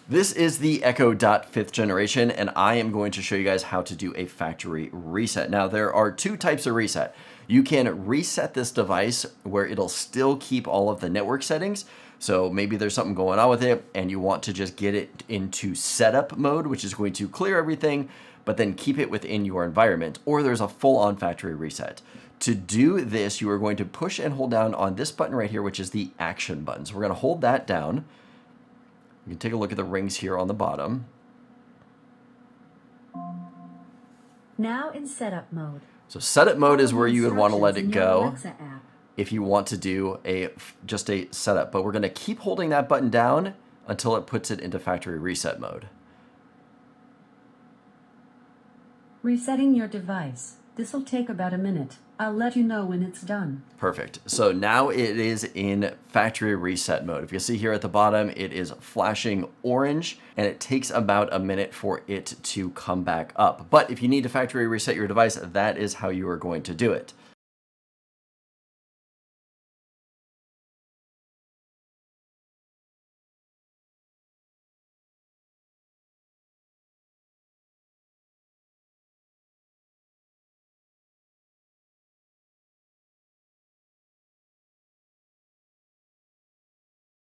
This is the Echo Dot 5th generation, and I am going to show you guys how to do a factory reset. Now, there are two types of reset. You can reset this device where it'll still keep all of the network settings. So maybe there's something going on with it and you want to just get it into setup mode, which is going to clear everything, but then keep it within your environment. Or there's a full-on factory reset. To do this, you are going to push and hold down on this button right here, which is the action button. So we're going to hold that down. You can take a look at the rings here on the bottom. Now in setup mode. So setup mode is where you would want to let it Instructions in your go Alexa app. if you want to do just a setup. But we're going to keep holding that button down until it puts it into factory reset mode. Resetting your device. This'll take about a minute. I'll let you know when it's done. Perfect. So now it is in factory reset mode. If you see here at the bottom, it is flashing orange and it takes about a minute for it to come back up. But if you need to factory reset your device, that is how you are going to do it.